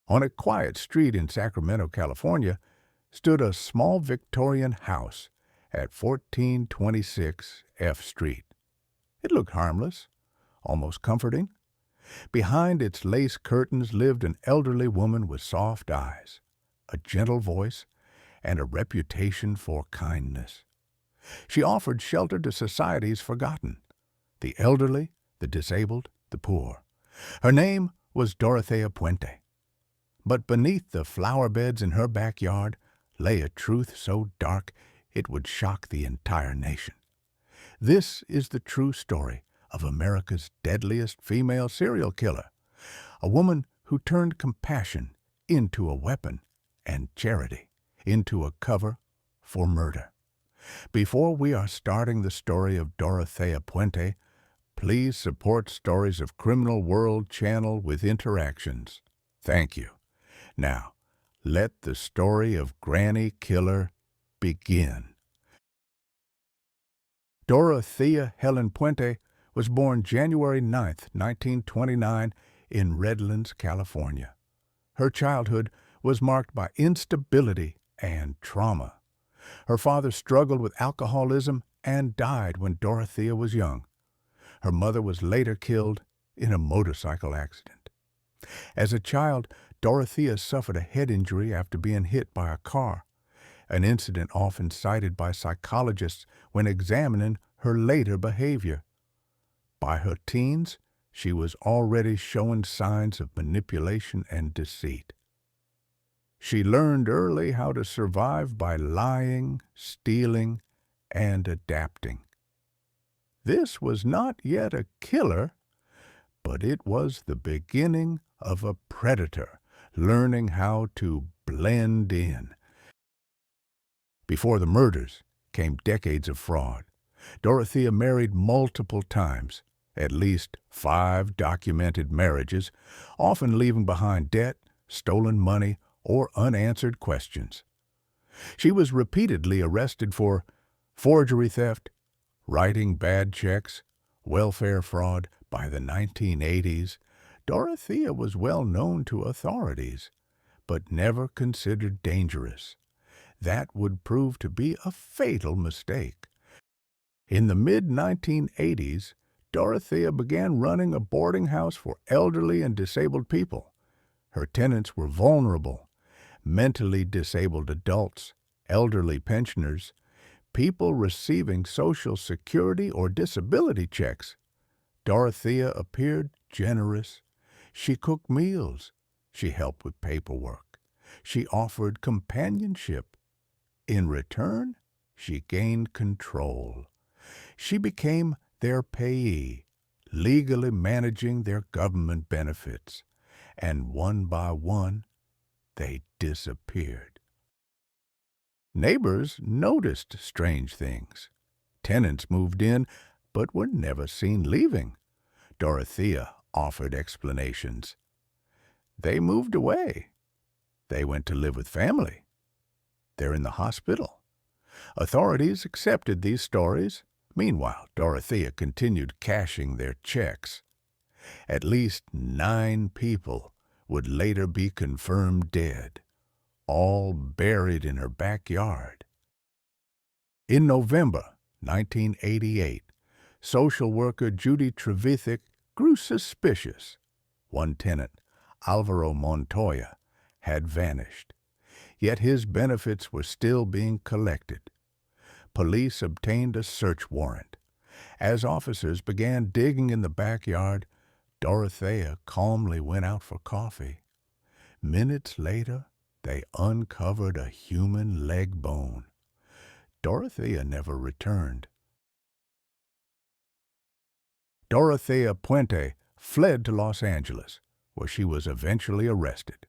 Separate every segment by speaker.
Speaker 1: On a quiet street in Sacramento, California, stood a small Victorian house at 1426 F Street. It looked harmless, almost comforting. Behind its lace curtains lived an elderly woman with soft eyes, a gentle voice, and a reputation for kindness. She offered shelter to society's forgotten, the elderly, the disabled, the poor. Her name was Dorothea Puente. But beneath the flower beds in her backyard lay a truth so dark it would shock the entire nation. This is the true story of America's deadliest female serial killer, a woman who turned compassion into a weapon and charity into a cover for murder. Before we are starting the story of Dorothea Puente, please support Stories of Criminal World channel with interactions. Thank you. Now, let the story of Granny Killer begin. Dorothea Helen Puente was born January 9, 1929, in Redlands, California. Her childhood was marked by instability and trauma. Her father struggled with alcoholism and died when Dorothea was young. Her mother was later killed in a motorcycle accident. As a child, Dorothea suffered a head injury after being hit by a car, an incident often cited by psychologists when examining her later behavior. By her teens, she was already showing signs of manipulation and deceit. She learned early how to survive by lying, stealing, and adapting. This was not yet a killer, but it was the beginning of a predator learning how to blend in. Before the murders came decades of fraud. Dorothea married multiple times, at least 5 documented marriages, often leaving behind debt, stolen money, or unanswered questions. She was repeatedly arrested for forgery theft, writing bad checks, welfare fraud. By the 1980s, Dorothea was well known to authorities, but never considered dangerous. That would prove to be a fatal mistake. In the mid-1980s, Dorothea began running a boarding house for elderly and disabled people. Her tenants were vulnerable, mentally disabled adults, elderly pensioners, people receiving Social Security or disability checks. Dorothea appeared generous. She cooked meals. She helped with paperwork. She offered companionship. In return, she gained control. She became their payee, legally managing their government benefits, and one by one, they disappeared. Neighbors noticed strange things. Tenants moved in, but were never seen leaving. Dorothea offered explanations. They moved away. They went to live with family. They're in the hospital. Authorities accepted these stories. Meanwhile, Dorothea continued cashing their checks. At least 9 people would later be confirmed dead, all buried in her backyard. In November 1988, social worker Judy Trevithick grew suspicious. One tenant, Alvaro Montoya, had vanished, yet his benefits were still being collected. Police obtained a search warrant. As officers began digging in the backyard, Dorothea calmly went out for coffee. Minutes later, they uncovered a human leg bone. Dorothea never returned. Dorothea Puente fled to Los Angeles, where she was eventually arrested.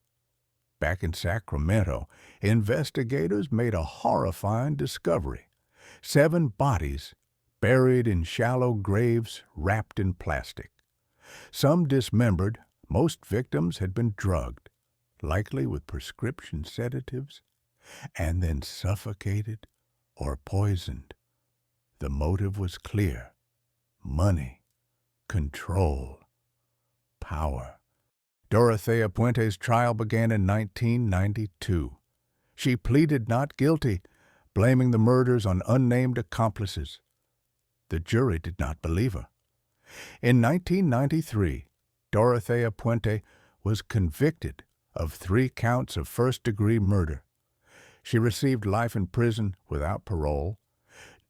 Speaker 1: Back in Sacramento, investigators made a horrifying discovery. 7 bodies buried in shallow graves wrapped in plastic. Some dismembered, most victims had been drugged, likely with prescription sedatives, and then suffocated or poisoned. The motive was clear: money, control, power. Dorothea Puente's trial began in 1992. She pleaded not guilty, blaming the murders on unnamed accomplices. The jury did not believe her. In 1993, Dorothea Puente was convicted of 3 counts of first-degree murder. She received life in prison without parole.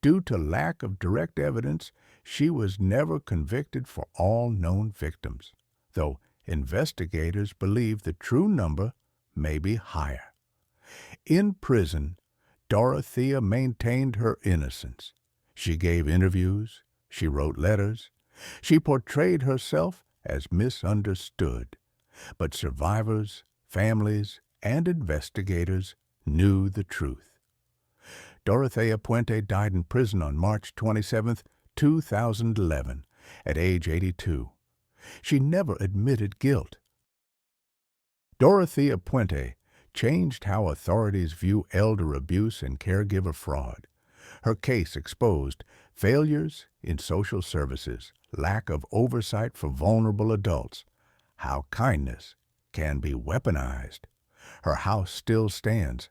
Speaker 1: Due to lack of direct evidence, she was never convicted for all known victims, though investigators believe the true number may be higher. In prison, Dorothea maintained her innocence. She gave interviews, she wrote letters, she portrayed herself as misunderstood. But survivors, families, and investigators knew the truth. Dorothea Puente died in prison on March 27, 2011, at age 82. She never admitted guilt. Dorothea Puente changed how authorities view elder abuse and caregiver fraud. Her case exposed failures in social services, lack of oversight for vulnerable adults, how kindness can be weaponized. Her house still stands,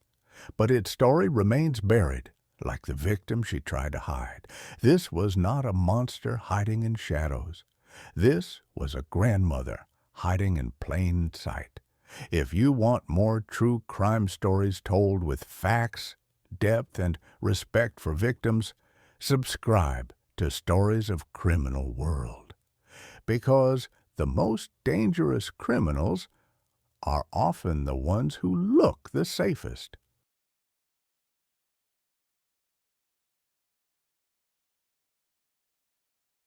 Speaker 1: but its story remains buried, like the victim she tried to hide. This was not a monster hiding in shadows. This was a grandmother hiding in plain sight. If you want more true crime stories told with facts, depth, and respect for victims, subscribe to Stories of Criminal World. Because the most dangerous criminals are often the ones who look the safest.